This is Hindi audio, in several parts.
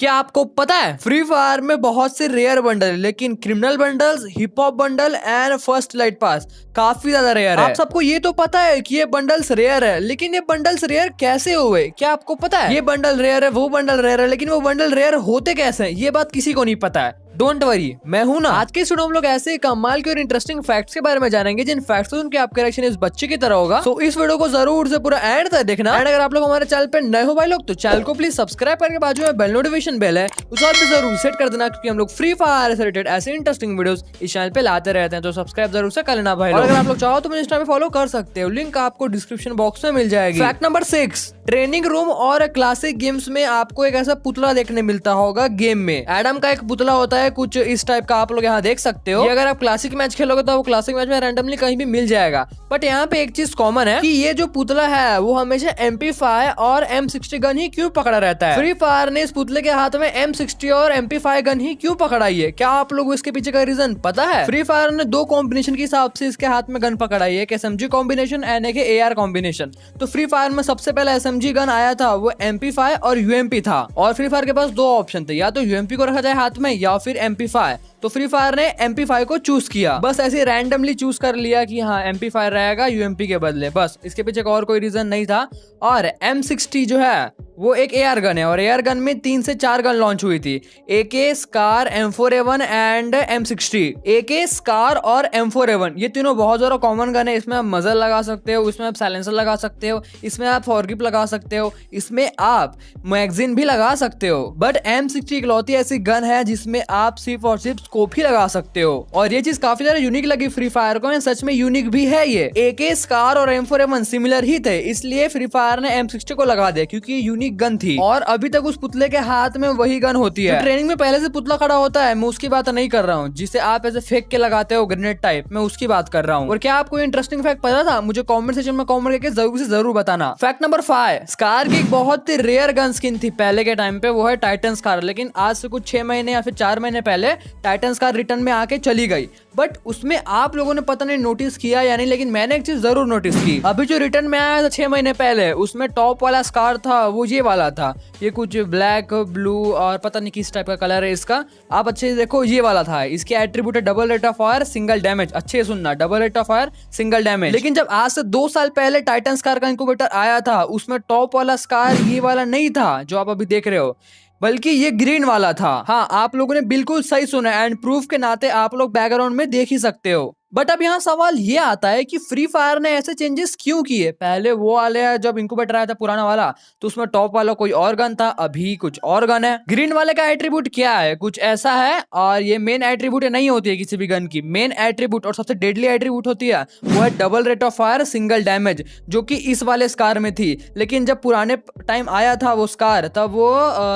क्या आपको पता है फ्री फायर में बहुत से रेयर बंडल है, लेकिन criminal bundles, hip hop bundle and first light pass काफी ज्यादा रेयर है। आप सबको ये तो पता है कि ये बंडल्स रेयर है, लेकिन ये बंडल्स रेयर कैसे हुए? क्या आपको पता है? ये बंडल रेयर है, वो बंडल रेयर है, लेकिन वो बंडल रेयर होते कैसे हैं ये बात किसी को नहीं पता है। डोंट वरी, मैं हूं ना। आज के इस वीडियो में हम लोग ऐसे कमाल के और इंटरेस्टिंग फैक्ट्स के बारे में जानेंगे जिन फैक्ट्स को सुनकर आपका रिएक्शन इस बच्चे की तरह होगा। सो इस वीडियो को जरूर से पूरा एंड तक देखना। एंड अगर आप लोग हमारे चैनल पे नए हो भाई लोग, तो चैनल को प्लीज सब्सक्राइब करके बाजू में बेल नोटिफिकेशन बेल है उस और भी जरूर सेट कर देना, क्योंकि हम लोग फ्री फायर से रिलेटेड ऐसे इंटरेस्टिंग वीडियोस इस चैनल पे लाते रहते हैं। तो सब्सक्राइब जरूर से कर लेना भाई। और अगर आप लोग चाहो तो मुझे इंस्टा पे फॉलो कर सकते हो, लिंक आपको डिस्क्रिप्शन बॉक्स में मिल जाएगी। फैक्ट नंबर 6, ट्रेनिंग रूम और क्लासिक गेम्स में आपको एक ऐसा पुतला देखने मिलता होगा गेम में। एडम का एक पुतला होता है कुछ इस टाइप का, आप लोग यहाँ देख सकते हो। ये अगर आप क्लासिक मैच खेलोगे तो वो क्लासिक मैच में रैंडमली कहीं भी मिल जाएगा। बट यहाँ पे एक चीज कॉमन है कि ये जो पुतला है वो हमेशा MP5 और M60 गन ही क्यों पकड़ा रहता है। फ्री फायर ने इस पुतले के हाथ में M60 और MP5 गन ही क्यों पकड़ाई है? क्या आप लोग इसके पीछे का रीजन पता है? फ्री फायर ने 2 कॉम्बिनेशन के हिसाब से इसके हाथ में गन पकड़ाई है, एक SMG कॉम्बिनेशन एंड एक AR कॉम्बिनेशन। तो फ्री फायर में सबसे पहले SMG गन आया था, वो MP5 और UMP था। और फ्री फायर के पास 2 ऑप्शन थे, या तो UMP को रखा जाए हाथ में या फिर MP5। तो फ्री फायर ने MP5 को चूज किया, बस ऐसे रैंडमली चूज कर लिया कि हाँ MP5 रहेगा UMP के बदले, बस इसके पीछे का और कोई रीजन नहीं था। और M60 जो है वो एक AR गन है, और AR गन में 3 से 4 गन लॉन्च हुई थी, AK, scar, M4A1 and M60। AK, scar और M4A1 ये तीनों बहुत ज्यादा कॉमन गन है। इसमें आप मजर लगा सकते हो, इसमें आप साइलेंसर लगा सकते हो, इसमें आप फॉरग्रिप लगा सकते हो, इसमें आप मैगजीन भी लगा सकते हो। बट M60 इकलौती ऐसी गन है जिसमें आप सिर्फ और सिर्फ स्कोप ही लगा सकते हो। और ये चीज काफी ज्यादा यूनिक लगी फ्री फायर को, सच में यूनिक भी है ये। AK, स्कार और M4A1 सिमिलर ही थे, इसलिए फ्री फायर ने M60 को लगा दिया क्योंकि यूनिक गन थी। और अभी तक उस पुतले के हाथ में वही गन होती है। ट्रेनिंग में पहले से पुतला खड़ा होता है, मैं उसकी बात नहीं कर रहा हूँ जिसे आप ऐसे फेंक के लगाते हो ग्रेनेड टाइप, मैं उसकी बात कर रहा हूँ। और क्या आपको इंटरेस्टिंग फैक्ट पता था? मुझे कमेंट सेक्शन में कमेंट करके जरूर से जरूर बताना। फैक्ट नंबर 5, स्कार की एक बहुत ही रेयर गन स्किन थी पहले के टाइम पे, वो है टाइटन स्कार। लेकिन आज से कुछ 6 महीने या फिर 4 महीने पहले टाइटन स्कार रिटर्न में आके चली गई। बट उसमें आप लोगों ने पता नहीं नोटिस किया या नहीं, लेकिन मैंने एक चीज जरूर नोटिस की। अभी जो रिटर्न में आया था 6 महीने पहले, उसमें टॉप वाला स्कार था वो ये वाला था, ये कुछ ब्लैक, ब्लू और पता नहीं किस टाइप का कलर है इसका। आप अच्छे से देखो, ये वाला था। इसके एट्रीब्यूट है double rate of fire, single damage. अच्छे से सुनना, double rate of fire, single damage. लेकिन जब आज से 2 साल पहले टाइटन स्कार का इंक्यूबेटर आया था, उसमें टॉप वाला स्कार ये वाला नहीं था जो आप अभी देख रहे हो, बल्कि ये ग्रीन वाला था। हाँ, आप लोगों ने बिल्कुल सही सुना, एंड प्रूफ के नाते आप लोग बैकग्राउंड में देख ही सकते हो। बट अब यहाँ सवाल ये आता है कि फ्री फायर ने ऐसे चेंजेस क्यों किए? पहले वो वाले जब इंक्यूबेटर आया था पुराना वाला, तो उसमें टॉप वाला कोई और गन था, अभी कुछ और गन है। ग्रीन वाले का एट्रीब्यूट क्या है? कुछ ऐसा है। और ये मेन एट्रीब्यूट नहीं होती है किसी भी गन की। मेन एट्रीब्यूट और सबसे डेडली एट्रीब्यूट होती है वो है double rate of fire, single damage, जो कि इस वाले स्कार में थी। लेकिन जब पुराने टाइम आया था वो स्कार, तब वो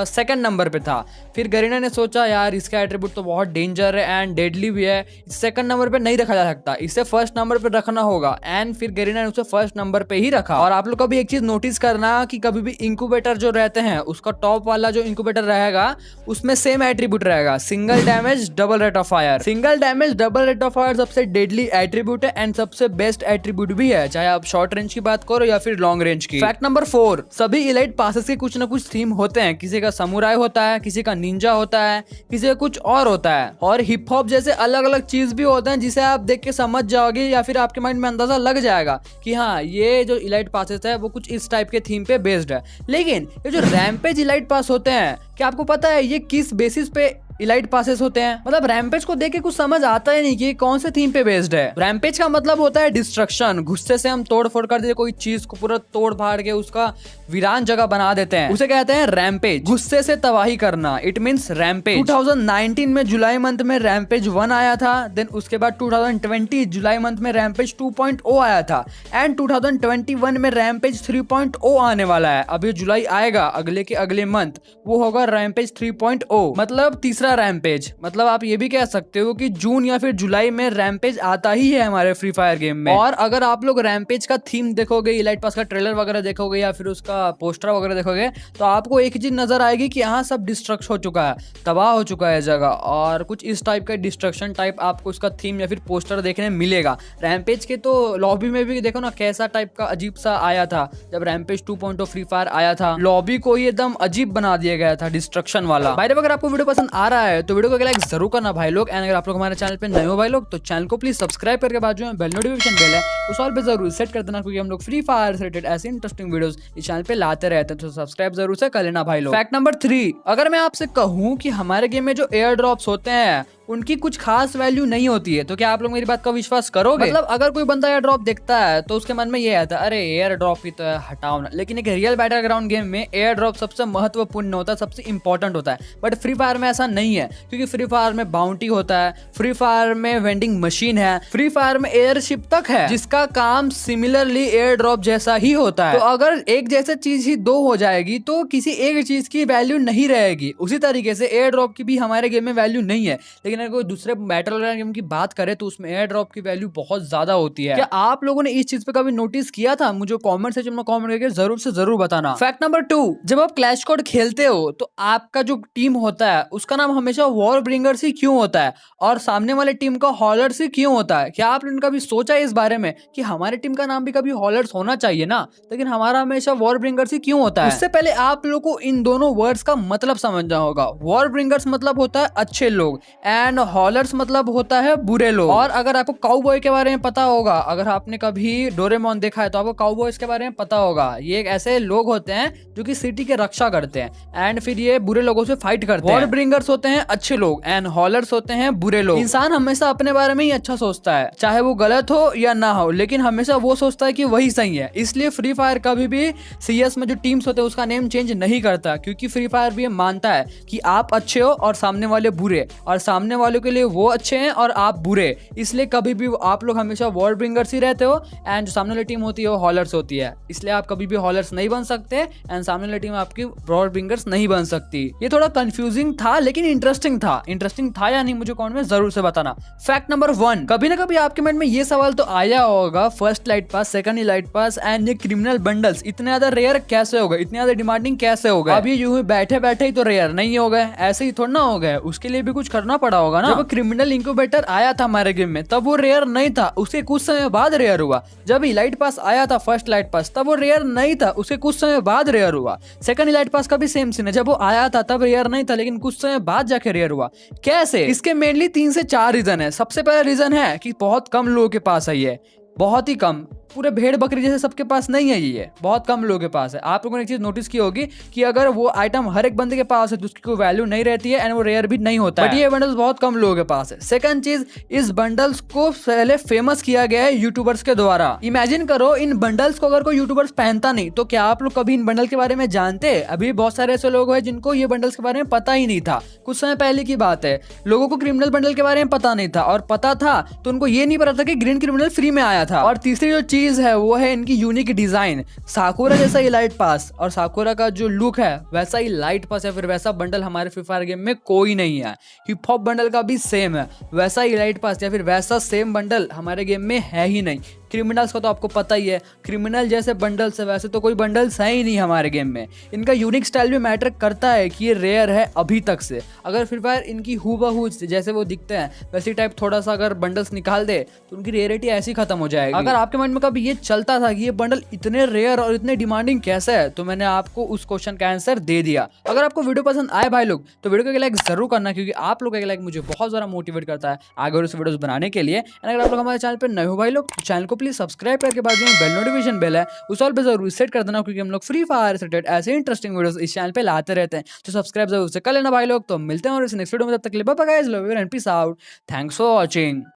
2nd नंबर पे था। फिर गरीना ने सोचा यार इसका एट्रीब्यूट तो बहुत डेंजर है एंड डेडली भी है, 2nd नंबर पे नहीं रखा जा सकता, इसे 1st नंबर पे रखना होगा। एंड फिर गरीना ने उसे 1st नंबर पे ही रखा। और आप लोग कभी एक चीज नोटिस करना कि कभी भी इंक्यूबेटर जो रहते हैं, उसका टॉप वाला जो इंक्यूबेटर रहेगा उसमें सेम एट्रीब्यूट रहेगा, single damage, double rate of fire. Single damage, double rate of fire सबसे डेडली एट्रीब्यूट है एंड सबसे बेस्ट एट्रीब्यूट भी है, चाहे आप शॉर्ट रेंज की बात करो या फिर लॉन्ग रेंज की। फैक्ट नंबर 4, सभी इलाइट पासेस के कुछ ना कुछ थीम होते हैं। किसी का समुराई होता है, किसी का निंजा होता है, किसी का कुछ और होता है। और हिप हॉप जैसे अलग अलग चीज भी होते हैं जिसे आप देख के समझ जाओगे या फिर आपके माइंड में अंदाजा लग जाएगा कि हाँ ये जो इलाइट पासेस है वो कुछ इस टाइप के थीम पे बेस्ड है। लेकिन ये जो रैम्पेज इलाइट पास होते हैं, क्या आपको पता है ये किस बेसिस पे इलाइट पासेस होते हैं? मतलब रैम्पेज को देख के कुछ समझ आता ही नहीं कि कौन से थीम पे बेस्ड है। रैम्पेज का मतलब होता है डिस्ट्रक्शन। गुस्से से हम तोड़ फोड़ कर देते, कोई चीज को पूरा तोड़ फाड़ के उसका वीरान जगह बना देते हैं, उसे कहते हैं रैम्पेज। गुस्से से तबाही करना, इट मींस रैम्पेज। 2019 में जुलाई मंथ में रैम्पेज 1 आया था। देन उसके बाद 2020 जुलाई मंथ में रैम्पेज 2.0 आया था। एंड 2021 में रैम्पेज 3.0 आने वाला है। अब ये जुलाई आएगा, अगले के अगले मंथ वो होगा रैम्पेज 3.0, मतलब तीसरा दूसरा रैम्पेज, मतलब आप ये भी कह सकते हो कि जून या फिर जुलाई में रैम्पेज आता ही है हमारे फ्री फायर गेम में। और अगर आप लोग रैम्पेज का थीम देखोगे, इलाइट पास का ट्रेलर वगैरह देखोगे या फिर उसका पोस्टर वगैरह देखोगे, तो आपको एक चीज नजर आएगी कि यहाँ सब डिस्ट्रक्ट हो चुका है, तबाह हो चुका है जगह, और कुछ इस टाइप का डिस्ट्रक्शन टाइप आपको उसका थीम या फिर पोस्टर देखने मिलेगा। रैम्पेज के तो लॉबी में भी देखो ना कैसा टाइप का अजीब सा आया था जब रैम्पेज 2.0 फ्री फायर आया था, लॉबी को एकदम अजीब बना दिया गया था डिस्ट्रक्शन वाला। भाई अगर आपको वीडियो पसंद आ रहा है तो वीडियो को लाइक जरूर करना भाई लोग, एंड अगर आप लोग हमारे चैनल पे नए हो भाई लोग तो चैनल को प्लीज सब्सक्राइब करके बाजू में बेल नोटिफिकेशन बेल है उस ऑल पे जरूर सेट कर देना, क्योंकि हम लोग फ्री फायर से रिलेटेड ऐसे इंटरेस्टिंग वीडियोस इस चैनल पे लाते रहते हैं, तो सब्सक्राइब जरूर से कर लेना भाई लोग। फैक्ट नंबर 3, अगर मैं आपसे कहूं कि हमारे गेम में जो एयर ड्रॉप्स होते हैं उनकी कुछ खास वैल्यू नहीं होती है, तो क्या आप लोग मेरी बात का विश्वास करोगे? मतलब अगर कोई बंदा एयर ड्रॉप देखता है तो उसके मन में ये आता है, अरे एयर ड्रॉप ही तो है, हटाओ ना। लेकिन एक रियल बैटलग्राउंड गेम में एयर ड्रॉप सबसे महत्वपूर्ण होता है, सबसे इंपॉर्टेंट होता है। बट फ्री फायर में ऐसा नहीं है, क्योंकि फ्री फायर में बाउंटी होता है, फ्री फायर में वेंडिंग मशीन है, फ्री फायर में एयरशिप तक है जिसका काम सिमिलरली एयर ड्रॉप जैसा ही होता है। तो अगर एक जैसे चीज ही दो हो जाएगी तो किसी एक चीज की वैल्यू नहीं रहेगी। उसी तरीके से एयर ड्रॉप की भी हमारे गेम में वैल्यू नहीं है, लेकिन अगर कोई दूसरे बैटल गेम की बात करें तो उसमें एयर ड्रॉप की वैल्यू बहुत ज्यादा होती है। क्या आप लोगों ने इस चीज पे कभी नोटिस किया था? मुझे कमेंट सेक्शन में कमेंट करके जरूर से जरूर बताना। फैक्ट नंबर 2, जब आप क्लैश कोड खेलते हो तो आपका जो टीम होता है उसका नाम हमेशा वॉर ब्रिंगर्स ही क्यों होता है और सामने वाले टीम का हॉलर्स ही क्यों होता है? क्या आपने कभी सोचा है इस बारे में कि हमारी टीम का नाम भी कभी हॉलर्स होना चाहिए ना, लेकिन हमारा हमेशा वॉर ब्रिंगर्स ही क्यों होता है? उससे पहले आप लोगों को इन दोनों वर्ड्स का मतलब समझना होगा। वॉर ब्रिंगर्स मतलब होता है अच्छे लोग एंड हॉलर्स मतलब होता है बुरे लोग। और अगर आपको काउबॉय के बारे में पता होगा, अगर आपने कभी डोरेमोन देखा है तो आपको काउबॉयज के बारे में पता होगा। ये एक ऐसे लोग होते हैं जो कि सिटी के रक्षा करते हैं एंड फिर ये बुरे लोगों से फाइट करते हैं। वॉर ब्रिंगर्स होते हैं अच्छे लोग एंड हॉलर्स होते हैं बुरे लोग। इंसान हमेशा अपने बारे में ही अच्छा सोचता है, चाहे वो गलत हो या ना हो, लेकिन हमेशा वो सोचता है कि वही सही है। इसलिए फ्री फायर कभी भी सीएस में जो टीम्स होते हैं उसका नेम चेंज नहीं करता, क्योंकि फ्री फायर भी मानता है कि आप अच्छे हो और सामने वाले बुरे, और सामने वालों के लिए वो अच्छे हैं और आप बुरे। इसलिए कभी भी आप लोग हमेशा वॉर ब्रिंगर्स ही रहते हो एंड जो सामने वाली टीम होती है वो हॉलर्स होती है। इसलिए आप कभी भी हॉलर्स नहीं बन सकते एंड सामने वाली टीम आपकी वॉर ब्रिंगर्स नहीं बन सकती। ये थोड़ा कंफ्यूजिंग था लेकिन इंटरेस्टिंग था या नहीं मुझे कमेंट में जरूर से बताना। फैक्ट नंबर 1, कभी ना कभी आपके मन में ये सवाल तो आया होगा, first light pass, second light pass and ये क्रिमिनल बंडल्स इतने ज्यादा रेयर कैसे हो गए, इतने ज्यादा डिमांडिंग कैसे हो गए? अब ये यूं ही बैठे बैठे ही तो रेयर नहीं हो गए, ऐसे ही थोड़ा ना हो गए, उसके लिए भी कुछ करना पड़ा होगा ना। जब क्रिमिनल इंक्यूबेटर आया था हमारे गेम में तब वो रेयर नहीं था, उसके कुछ समय बाद रेयर हुआ। जब इलाइट पास आया था फर्स्ट लाइट पास तब वो रेयर नहीं था, उसके कुछ समय बाद रेयर हुआ। सेकंड इलाइट पास का भी सेम सीन है, जब वो आया था तब रेयर नहीं था लेकिन कुछ समय बाद जाके रेयर हुआ। कैसे? इसके मेनली 3 से 4 रीजन है। सबसे पहला रीजन है कि बहुत कम लोगों के पास है, ये बहुत ही कम, पूरे भेड़ बकरी जैसे सबके पास नहीं है, ये बहुत कम लोगों के पास है। आप लोगों ने एक चीज नोटिस की होगी कि अगर वो आइटम हर एक बंदे के पास है तो उसकी कोई वैल्यू नहीं रहती है एंड वो रेयर भी नहीं होता है, बट ये बंडल्स बहुत कम लोगों के पास है। सेकंड चीज, इस बंडल्स को पहले फेमस किया गया है यूट्यूबर्स के द्वारा। इमेजिन करो इन बंडल्स को अगर कोई यूट्यूबर्स पहनता नहीं तो क्या आप लोग कभी इन बंडल के बारे में जानते? अभी बहुत सारे ऐसे लोग हैं जिनको ये बंडल्स के बारे में पता ही नहीं था। कुछ समय पहले की बात है, लोगों को क्रिमिनल बंडल के बारे में पता नहीं था, और पता था तो उनको ये नहीं पता था कि ग्रीन क्रिमिनल फ्री में आया था। और तीसरी जो चीज है वो है इनकी यूनिक डिजाइन। साकुरा जैसा ही लाइट पास और साकुरा का जो लुक है वैसा ही लाइट पास या फिर वैसा बंडल हमारे फ्री फायर गेम में कोई नहीं है। हिप हॉप बंडल का भी सेम है, वैसा ही लाइट पास या फिर वैसा सेम बंडल हमारे गेम में है ही नहीं। क्रिमिनल्स का तो आपको पता ही है, क्रिमिनल जैसे बंडल्स है वैसे तो कोई बंडल्स है ही नहीं हमारे गेम में। इनका यूनिक स्टाइल भी मैटर करता है कि ये रेयर है अभी तक से। अगर फ्री फायर इनकी हूबहू जैसे वो दिखते हैं वैसी टाइप थोड़ा सा अगर बंडल्स निकाल दे तो उनकी रेयरिटी ऐसी खत्म हो जाएगी। अगर आपके मन में कभी ये चलता था कि ये बंडल इतने रेयर और इतने डिमांडिंग कैसे है, तो मैंने आपको उस क्वेश्चन का आंसर दे दिया। अगर आपको वीडियो पसंद आए भाई लोग तो वीडियो को लाइक जरूर करना, क्योंकि आप लोग का लाइक मुझे बहुत ज्यादा मोटिवेट करता है आगे और उस वीडियोस बनाने के लिए। अगर आप लोग हमारे चैनल पर नए हो भाई लोग तो चैनल को प्लीज सब्सक्राइब करके बाजू में बेल नोटिफिकेशन बेल है उस ऑल पे जरूर सेट कर देना, क्योंकि हम लोग फ्री फायर से रिलेटेड ऐसे इंटरेस्टिंग वीडियोस इस चैनल पे लाते रहते हैं। तो सब्सक्राइब जरूर से कर लेना भाई लोग। तो मिलते हैं और इस नेक्स्ट वीडियो में, तब तक के लिए bye bye guys, love you and peace out, thanks for watching.